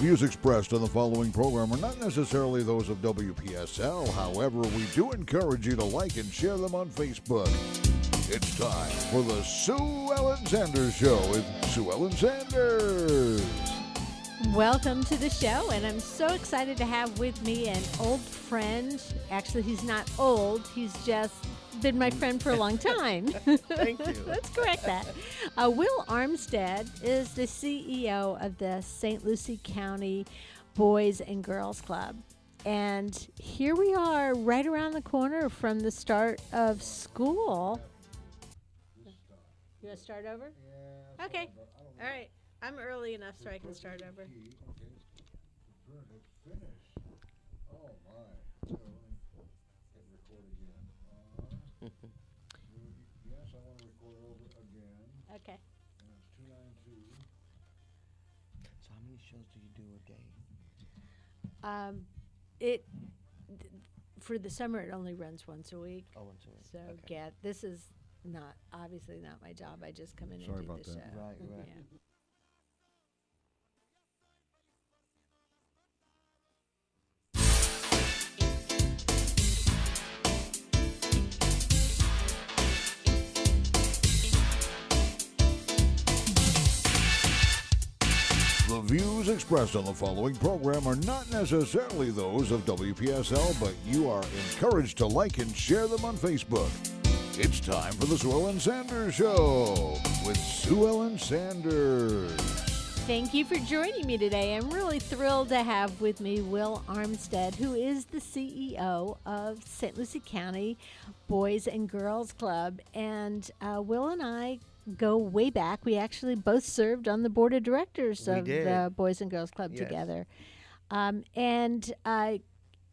Views expressed on the following program are not necessarily those of WPSL. However, we do encourage you to like and share them on Facebook. It's time for the Sue Ellen Sanders Show with Sue Ellen Sanders. Welcome to the show, and I'm so excited to have with me an old friend. Actually, he's not old. He's just been my friend for a long time. Thank you. Let's correct that. Will Armsted is the CEO of the St. Lucie County Boys and Girls Club. And here we are right around the corner from the start of school. You want to start over? Yeah. Okay. All right. I'm early enough so I can start over. Oh my. So let me hit record again. Yes, I want to record over again. Okay. And it's 292. So how many shows do you do a day? For the summer it only runs once a week. Oh, once a week. So Okay. this is obviously not my job. I just come in Sorry and do about the that. show. Right. Yeah. The views expressed on the following program are not necessarily those of WPSL, but you are encouraged to like and share them on Facebook. It's time for the Sue Ellen Sanders Show with Sue Ellen Sanders. Thank you for joining me today. I'm really thrilled to have with me Will Armsted, who is the CEO of St. Lucie County Boys and Girls Club. And Will and I go way back. We actually both served on the board of directors We of did. the Boys and Girls Club Yes. together.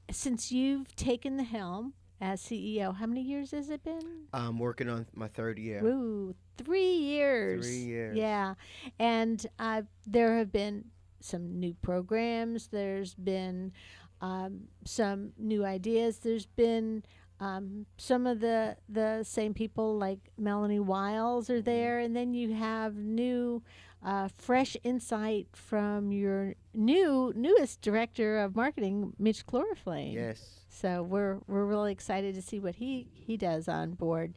Since you've taken the helm as CEO, how many years has it been? I'm working on my third year. Ooh, 3 years. 3 years. Yeah. And there have been some new programs. There's been some new ideas. There's been some of the same people like Melanie Wiles are there. And then you have new, fresh insight from your newest director of marketing, Mitch Chloroflame. Yes. So we're really excited to see what he does on board.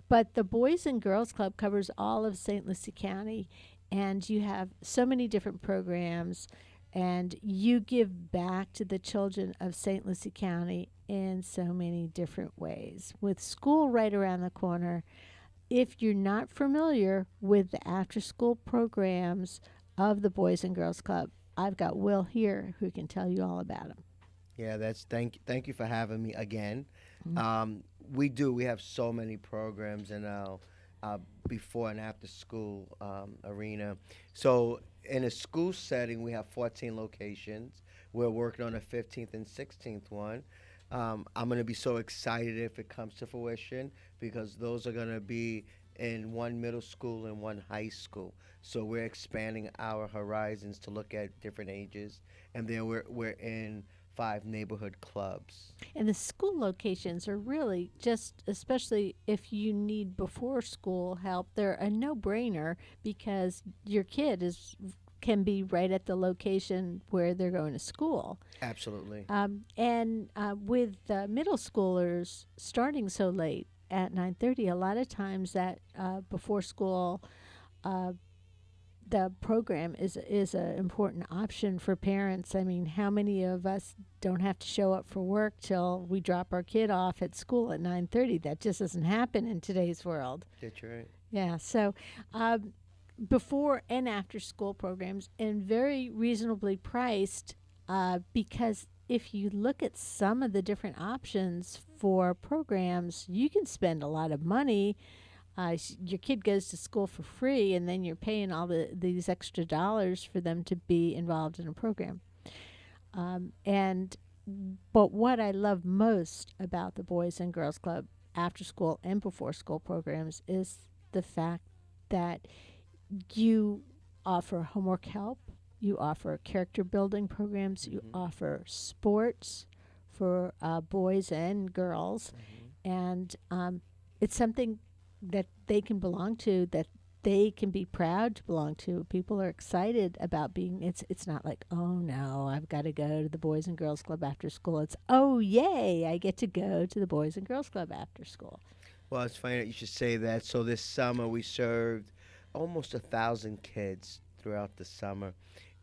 But the Boys and Girls Club covers all of St. Lucie County, and you have so many different programs, and you give back to the children of St. Lucie County in so many different ways. With school right around the corner, if you're not familiar with the after-school programs of the Boys and Girls Club, I've got Will here who can tell you all about them. Yeah, that's thank you for having me again. Mm-hmm. We have so many programs in our before and after school arena. So in a school setting, we have 14 locations. We're working on a 15th and 16th one. I'm going to be so excited if it comes to fruition because those are going to be in one middle school and one high school. So we're expanding our horizons to look at different ages, and then we're in 5 neighborhood clubs. And the school locations are really just, especially if you need before school help, they're a no-brainer because your kid can be right at the location where they're going to school. Absolutely. With middle schoolers starting so late at 9:30, a lot of times that before school the program is an important option for parents. I mean, how many of us don't have to show up for work till we drop our kid off at school at 9:30? That just doesn't happen in today's world. That's right. Yeah, so before and after school programs, and very reasonably priced because if you look at some of the different options for programs, you can spend a lot of money. Your kid goes to school for free, and then you're paying all these extra dollars for them to be involved in a program. But what I love most about the Boys and Girls Club after school and before school programs is the fact that you offer homework help, you offer character building programs, you offer sports for boys and girls, and it's something that they can belong to, that they can be proud to belong to. People are excited about being. It's not like, oh no, I've got to go to the Boys and Girls Club after school. It's, oh yay, I get to go to the Boys and Girls Club after school. Well, it's funny that you should say that. So this summer we served almost 1,000 kids throughout the summer,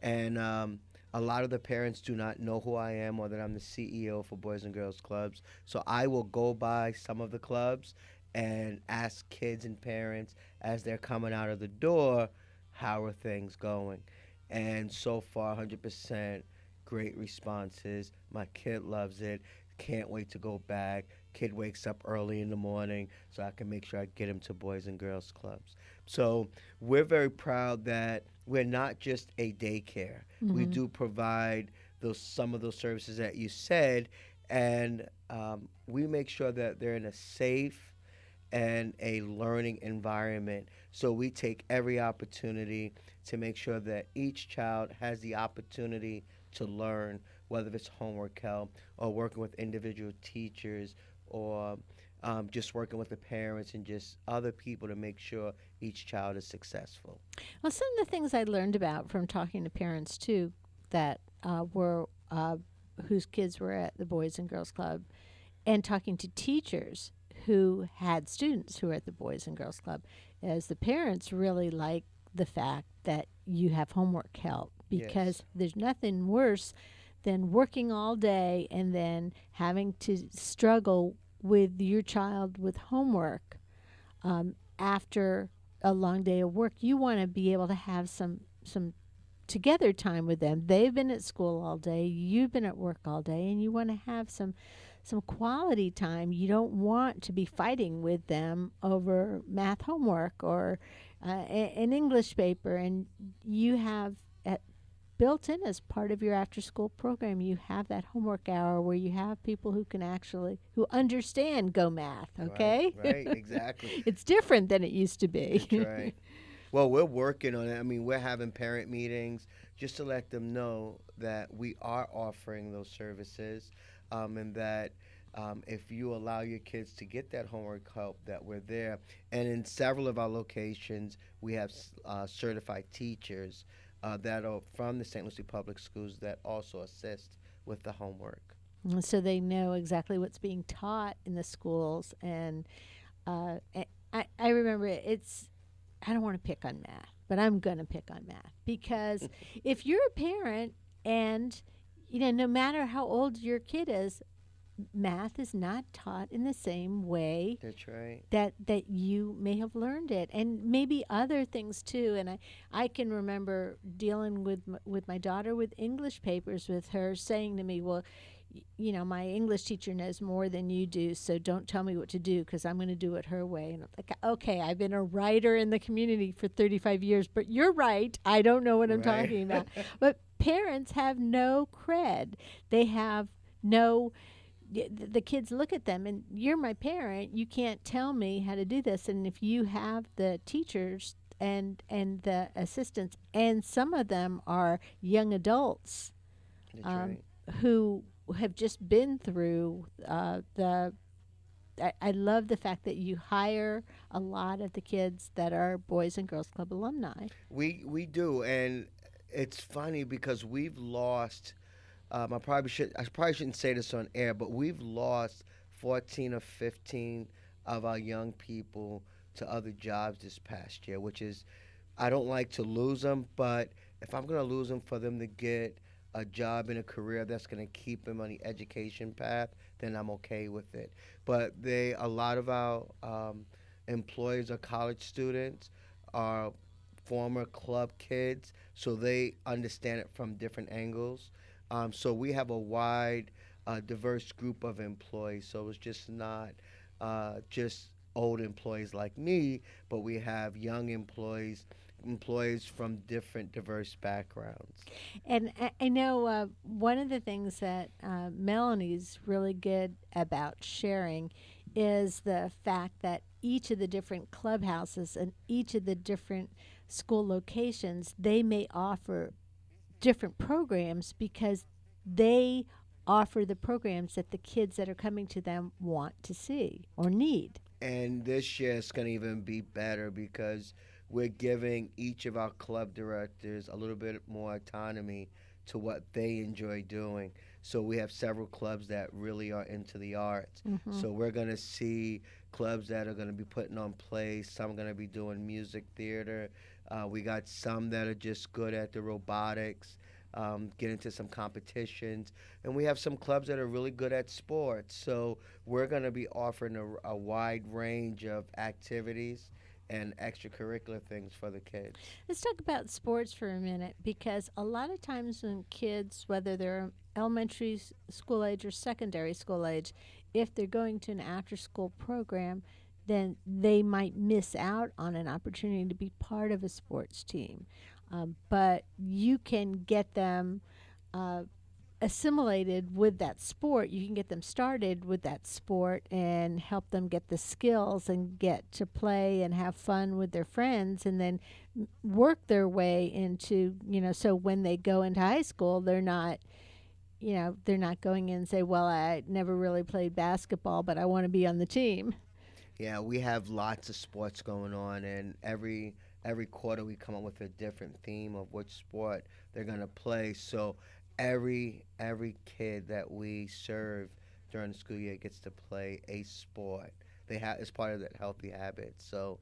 and a lot of the parents do not know who I am or that I'm the CEO for Boys and Girls Clubs. So I will go by some of the clubs and ask kids and parents as they're coming out of the door, how are things going? And so far, 100% great responses. My kid loves it. Can't wait to go back. Kid wakes up early in the morning so I can make sure I get him to Boys and Girls Clubs. So we're very proud that we're not just a daycare. We do provide some of those services that you said, and we make sure that they're in a safe and a learning environment. So we take every opportunity to make sure that each child has the opportunity to learn, whether it's homework help or working with individual teachers or just working with the parents and just other people to make sure each child is successful. Well, some of the things I learned about from talking to parents too, that were whose kids were at the Boys and Girls Club, and talking to teachers who had students who were at the Boys and Girls Club, is the parents really like the fact that you have homework help, because there's nothing worse than working all day and then having to struggle with your child with homework after a long day of work. You want to be able to have some together time with them. They've been at school all day, you've been at work all day, and you want to have some quality time. You don't want to be fighting with them over math homework or an English paper. And you have built in as part of your after school program, you have that homework hour where you have people who can who understand Go Math, okay? Right, exactly. It's different than it used to be. That's right. Well, we're working on it. I mean, we're having parent meetings just to let them know that we are offering those services, and that if you allow your kids to get that homework help, that we're there. And in several of our locations, we have certified teachers that are from the St. Lucie Public Schools that also assist with the homework. So they know exactly what's being taught in the schools. And I remember I don't want to pick on math, but I'm going to pick on math, because if you're a parent and, no matter how old your kid is, math is not taught in the same way. That's right. that you may have learned it, and maybe other things too. And I can remember dealing with my daughter with English papers, with her saying to me, well, my English teacher knows more than you do, so don't tell me what to do, because I'm going to do it her way. And I'm like, okay, I've been a writer in the community for 35 years, but you're right, I don't know what I'm talking about. But parents have no cred. They have no, the kids look at them and, you're my parent, you can't tell me how to do this. And if you have the teachers and the assistants, and some of them are young adults, That's right. who have just been through I love the fact that you hire a lot of the kids that are Boys and Girls Club alumni. We do, and it's funny because we've lost. I probably shouldn't say this on air, but we've lost 14 or 15 of our young people to other jobs this past year, which is, I don't like to lose them, but if I'm going to lose them for them to get a job in a career that's going to keep them on the education path, then I'm okay with it. But a lot of our employees are college students, are former club kids, so they understand it from different angles. So we have a wide, diverse group of employees. So it's just not just old employees like me, but we have young employees from different diverse backgrounds. And I know one of the things that Melanie's really good about sharing is the fact that each of the different clubhouses and each of the different school locations, they may offer different programs because they offer the programs that the kids that are coming to them want to see or need. And this year it's going to even be better because we're giving each of our club directors a little bit more autonomy to what they enjoy doing. So we have several clubs that really are into the arts. Mm-hmm. So we're going to see clubs that are going to be putting on plays. Some are going to be doing music theater. We got some that are just good at the robotics, get into some competitions. And we have some clubs that are really good at sports. So we're going to be offering a wide range of activities and extracurricular things for the kids. Let's talk about sports for a minute, because a lot of times when kids, whether they're elementary school age or secondary school age, if they're going to an after school program, then they might miss out on an opportunity to be part of a sports team. But you can get them uh, assimilated with that sport. You can get them started with that sport and help them get the skills and get to play and have fun with their friends, and then work their way into, so when they go into high school, they're not going in and say, well, I never really played basketball, but I want to be on the team. Yeah, we have lots of sports going on, and every quarter we come up with a different theme of which sport they're going to play. So every kid that we serve during the school year gets to play a sport. It's part of that healthy habit. So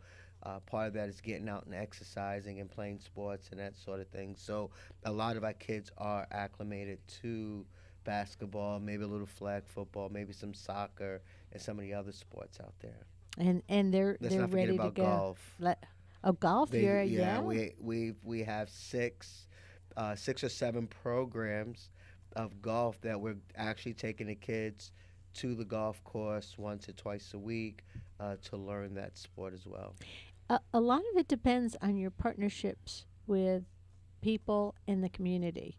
part of that is getting out and exercising and playing sports and that sort of thing. So a lot of our kids are acclimated to basketball, maybe a little flag football, maybe some soccer, and some of the other sports out there. And they're Let's not forget ready to about go. golf. Golf, yeah. We have six or seven programs of golf that we're actually taking the kids to the golf course once or twice a week to learn that sport as well. A lot of it depends on your partnerships with people in the community.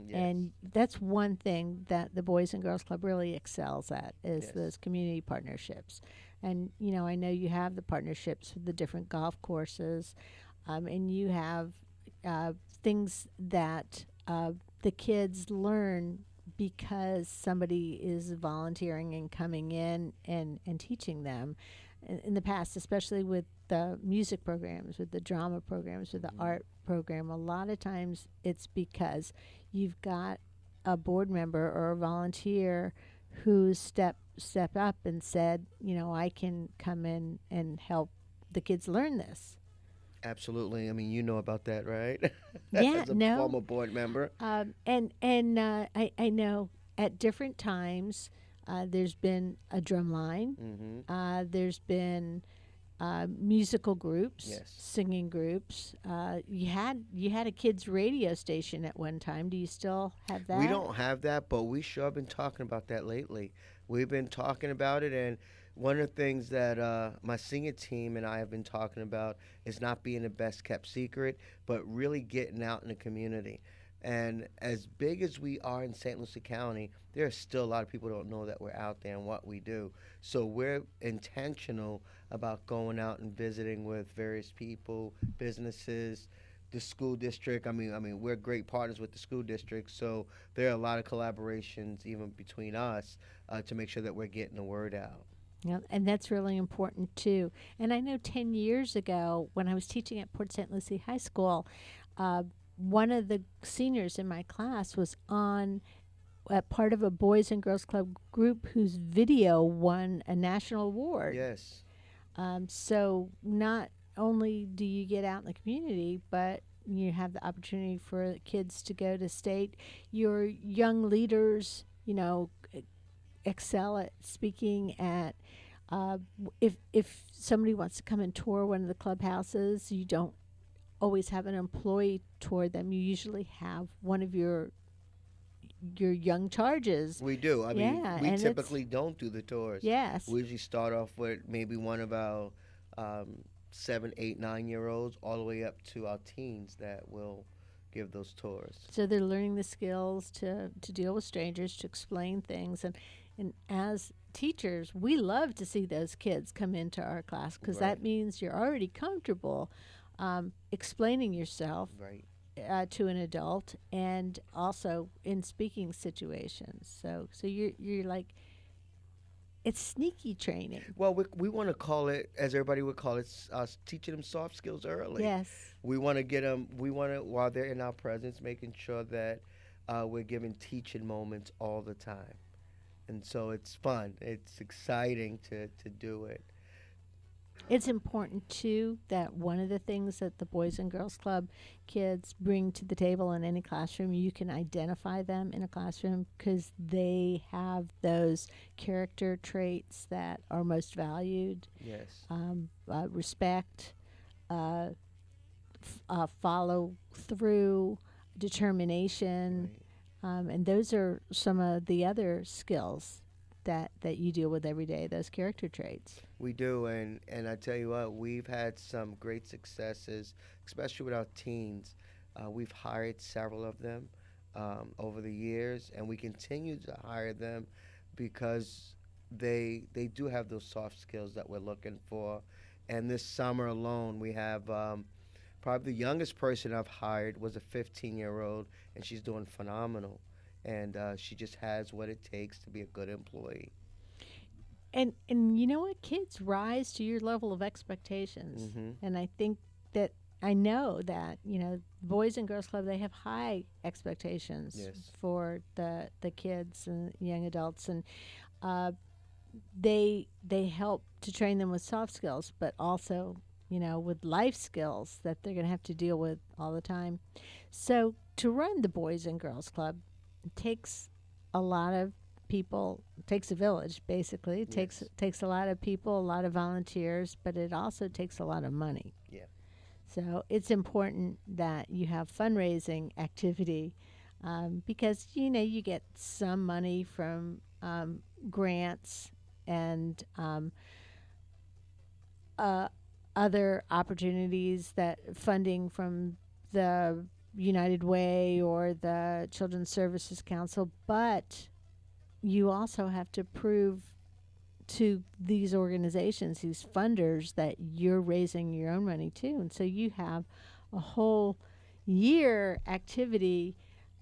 Yes. And that's one thing that the Boys and Girls Club really excels at, is Yes. those community partnerships. And, I know you have the partnerships with the different golf courses, and you have things that the kids learn because somebody is volunteering and coming in and teaching them. In the past, especially with the music programs, with the drama programs, with the art program, a lot of times it's because you've got a board member or a volunteer who step up and said, I can come in and help the kids learn this. Absolutely. I mean, you know about that, right? Yeah, As a no. former board member. I know at different times there's been a drum line. There's been musical groups, Yes. singing groups. You had a kids radio station at one time. Do you still have that? We don't have that, but we sure have been talking about that lately. We've been talking about it, and one of the things that my senior team and I have been talking about is not being the best kept secret, but really getting out in the community. And as big as we are in St. Lucie County, there are still a lot of people who don't know that we're out there and what we do. So we're intentional about going out and visiting with various people, businesses, the school district. I mean, we're great partners with the school district, so there are a lot of collaborations even between us to make sure that we're getting the word out. Yeah, and that's really important too. And I know 10 years ago when I was teaching at Port St. Lucie High School, one of the seniors in my class was on part of a Boys and Girls Club group whose video won a national award. Yes. So not only do you get out in the community, but you have the opportunity for kids to go to state. Your young leaders, excel at speaking at. If somebody wants to come and tour one of the clubhouses, you don't always have an employee tour them. You usually have one of your young charges. We do. I mean, Yeah, we and typically don't do the tours. Yes. We usually start off with maybe one of our 7, 8, 9-year-olds all the way up to our teens that will give those tours. So they're learning the skills to deal with strangers, to explain things. And as teachers, we love to see those kids come into our class, because Right. that means you're already comfortable explaining yourself Right. to an adult, and also in speaking situations. So you're like, it's sneaky training. Well, we want to call it, as everybody would call it, teaching them soft skills early. Yes. We want to get them. We want to, while they're in our presence, making sure that we're giving teaching moments all the time, and so it's fun. It's exciting to do it. It's important, too, that one of the things that the Boys and Girls Club kids bring to the table in any classroom, you can identify them in a classroom because they have those character traits that are most valued. Yes. Respect, follow through, determination. Right. And those are some of the other skills that you deal with every day, those character traits. We do, and I tell you what, we've had some great successes, especially with our teens. We've hired several of them over the years, and we continue to hire them because they do have those soft skills that we're looking for. And this summer alone, we have probably the youngest person I've hired was a 15-year-old, and she's doing phenomenal. And she just has what it takes to be a good employee. And you know what? Kids rise to your level of expectations. Mm-hmm. And I think that I know that, Boys and Girls Club, they have high expectations Yes. for the kids and young adults. And they help to train them with soft skills, but also, with life skills that they're going to have to deal with all the time. So to run the Boys and Girls Club, it takes a lot of people. It takes a village, basically. It Yes. takes a lot of people, a lot of volunteers, but it also takes a lot of money. Yeah. So it's important that you have fundraising activity because you get some money from grants and other opportunities, that funding from the United Way or the Children's Services Council, but you also have to prove to these organizations, these funders, that you're raising your own money too. And so you have a whole year activity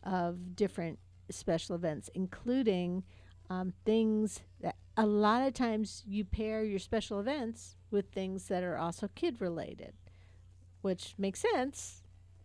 of different special events, including things that a lot of times you pair your special events with things that are also kid related, which makes sense.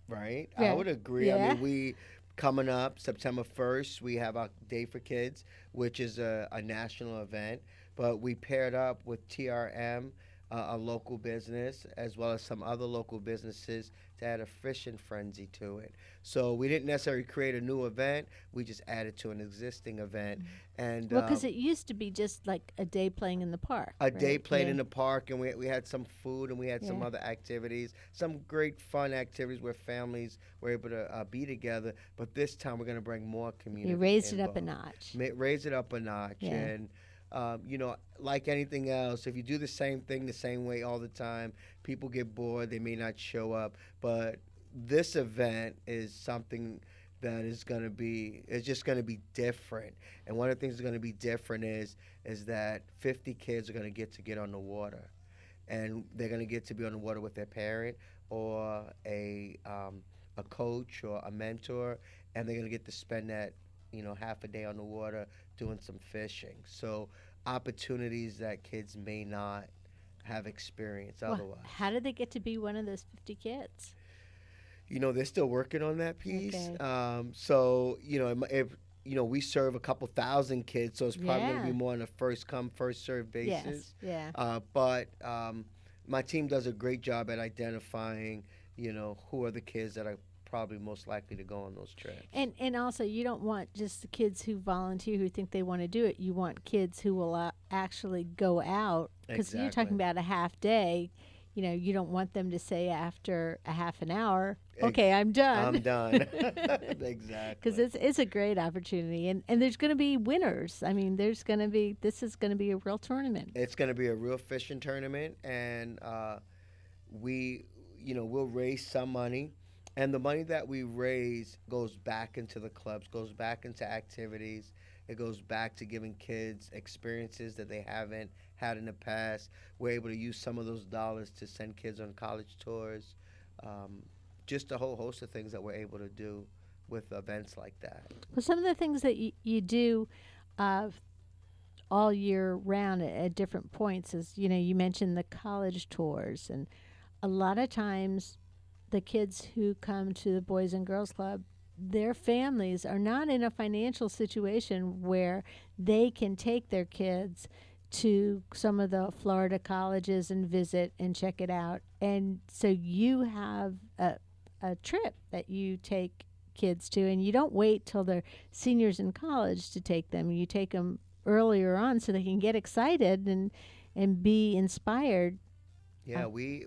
Right. Yeah. I would agree. Yeah. I mean, we coming up September 1st, we have our Day for Kids, which is a national event. But we paired up with TRM, a local business, as well as some other local businesses to add a fishing frenzy to it. So we didn't necessarily create a new event. We just added to an existing event. And Well, because it used to be just like a day playing in the park. a day right? played Yeah. in the park, and we had some food, and we had some Yeah. other activities, some great fun activities where families were able to be together. But this time we're going to bring more community. You raised it up a involved. notch. Raise it up a notch. Yeah. And like anything else, if you do the same thing the same way all the time, people get bored. They may not show up. But this event is something that is going to be, it's just going to be different. And one of the things that's going to be different is that 50 kids are going to get on the water. And they're going to get to be on the water with their parent or a coach or a mentor, and they're going to get to spend that half a day on the water doing some fishing. So opportunities that kids may not have experienced Well, otherwise. how did they get to be one of those 50 kids? They're still working on that piece. Okay. So if we serve a couple thousand kids, so it's probably going to Yeah. be more on a first come first served basis. Yes. Yeah. But my team does a great job at identifying who are the kids that are probably most likely to go on those trips. And also, you don't want just the kids who volunteer who think they want to do it. You want kids who will actually go out, because you're talking Exactly. about a half day. You don't want them to say after a half an hour, "Okay, I'm done." I'm done. Exactly. Because it's a great opportunity, and there's going to be winners. I mean, this is going to be a real tournament. It's going to be a real fishing tournament, and we'll raise some money, and the money that we raise goes back into the clubs, goes back into activities. It goes back to giving kids experiences that they haven't had in the past. We're able to use some of those dollars to send kids on college tours. Just a whole host of things that we're able to do with events like that. Well, some of the things that you do all year round at different points. As you know, you mentioned the college tours, and a lot of times the kids who come to the Boys and Girls Club, their families are not in a financial situation where they can take their kids to some of the Florida colleges and visit and check it out. And so you have a trip that you take kids to, and you don't wait till they're seniors in college to take them. You take them earlier on so they can get excited and be inspired. Yeah, we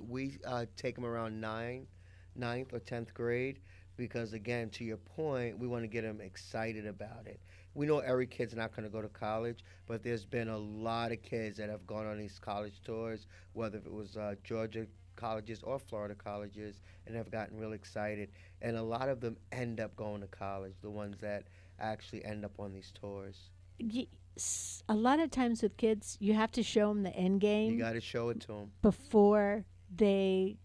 take them around ninth or 10th grade because, again, to your point, we want to get them excited about it. We know every kid's not going to go to college, but there's been a lot of kids that have gone on these college tours, whether it was Georgia colleges or Florida colleges, and have gotten real excited. And a lot of them end up going to college, the ones that actually end up on these tours. A lot of times with kids, you have to show them the end game. You got to show it to them before they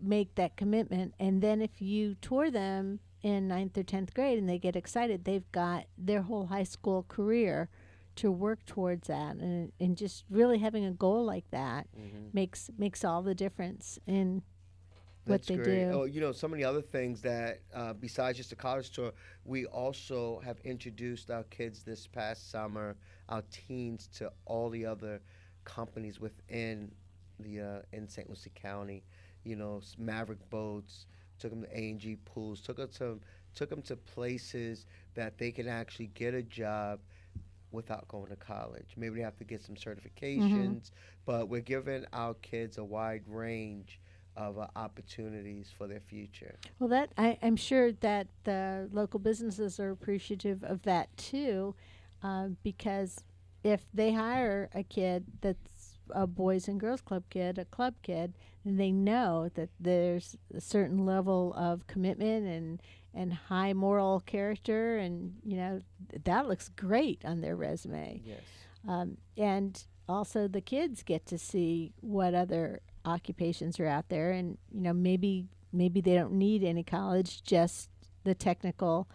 make that commitment. And then if you tour them in 9th or 10th grade and they get excited, they've got their whole high school career to work towards that. And just really having a goal like that makes all the difference in what they great. do. Oh, you know, some of the other things that, besides just the college tour, we also have introduced our kids this past summer, our teens, to all the other companies within the in St. Lucie County. You know, Maverick Boats, took them to A&G Pools, took them to places that they can actually get a job without going to college. Maybe they have to get some certifications, but we're giving our kids a wide range of opportunities for their future. Well, I'm sure that the local businesses are appreciative of that too, because if they hire a kid that's a Boys and Girls Club kid, a club kid, then they know that there's a certain level of commitment and high moral character, and you know that looks great on their resume. Yes. And also the kids get to see what other occupations are out there, and you know maybe they don't need any college, just the technical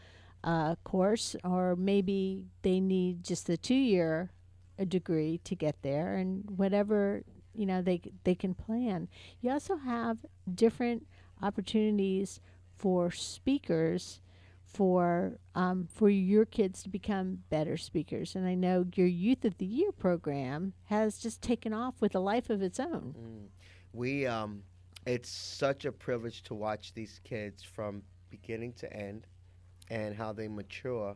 course, or maybe they need just the 2-year degree to get there, and whatever you know they can plan. You also have different opportunities for speakers for your kids to become better speakers. And I know your Youth of the Year program has just taken off with a life of its own. We it's such a privilege to watch these kids from beginning to end and how they mature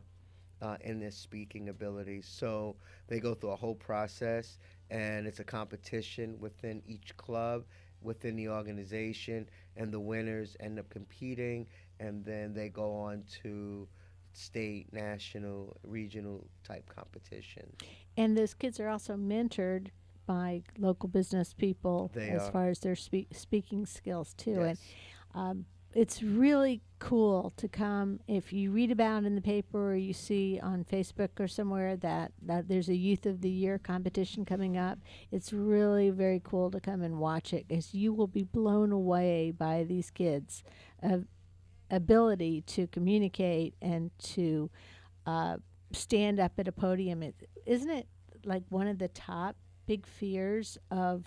in their speaking abilities. So they go through a whole process, and it's a competition within each club, within the organization, and the winners end up competing, and then they go on to state, national, regional type competition. And those kids are also mentored by local business people as far as their speaking skills too. Yes. And it's really cool to come, if you read about in the paper or you see on Facebook or somewhere that there's a Youth of the Year competition coming up. It's really very cool to come and watch it, because you will be blown away by these kids' ability to communicate and to stand up at a podium. Isn't it like one of the top big fears of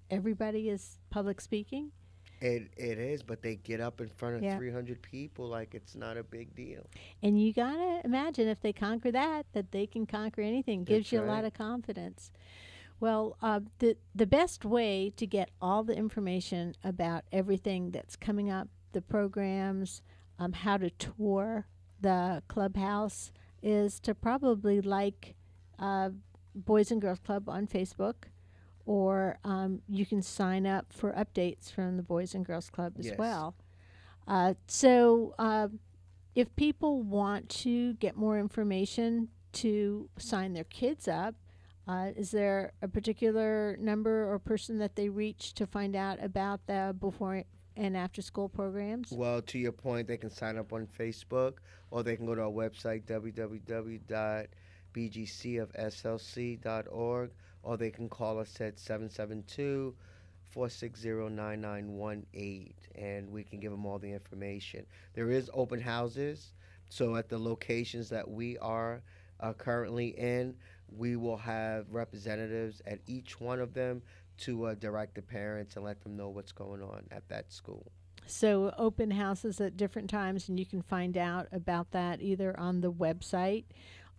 everybody is public speaking? It is, but they get up in front of 300 people like it's not a big deal. And you gotta imagine if they conquer that they can conquer anything. Gives you a lot of confidence. Well, the best way to get all the information about everything that's coming up, the programs, how to tour the clubhouse, is to probably like Boys and Girls Club on Facebook, or you can sign up for updates from the Boys and Girls Club as well. So if people want to get more information to sign their kids up, is there a particular number or person that they reach to find out about the before and after school programs? Well, to your point, they can sign up on Facebook, or they can go to our website, www.bgcofslc.org, or they can call us at 772-460-9918, and we can give them all the information. There is open houses, so at the locations that we are currently in, we will have representatives at each one of them to direct the parents and let them know what's going on at that school. So open houses at different times, and you can find out about that either on the website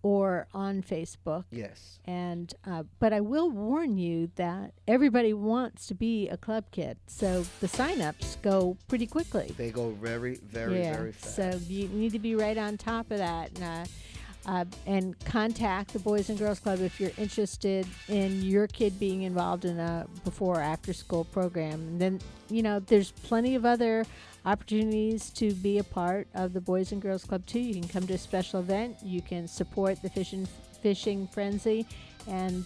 or on Facebook. Yes. And but I will warn you that everybody wants to be a club kid, so the sign-ups go pretty quickly. They go very, very, very fast. So you need to be right on top of that. And contact the Boys and Girls Club if you're interested in your kid being involved in a before or after school program. And then, there's plenty of other opportunities to be a part of the Boys and Girls Club too. You can come to a special event. You can support the fishing frenzy, and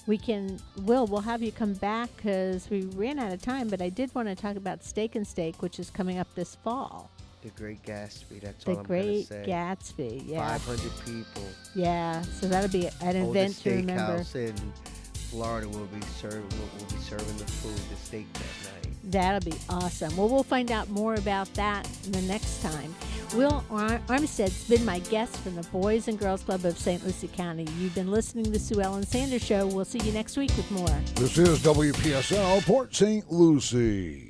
we'll have you come back because we ran out of time. But I did want to talk about Steak and Steak, which is coming up this fall. The Great Gatsby. That's The all I'm going to Great say. Gatsby. Yeah. 500 people. Yeah. So that'll be an event to remember. Oldest steakhouse in Florida will be serving the food, the steak that night. That'll be awesome. Well, we'll find out more about that the next time. Will Armstead's been my guest from the Boys and Girls Club of St. Lucie County. You've been listening to the Sue Ellen Sanders Show. We'll see you next week with more. This is WPSL Port St. Lucie.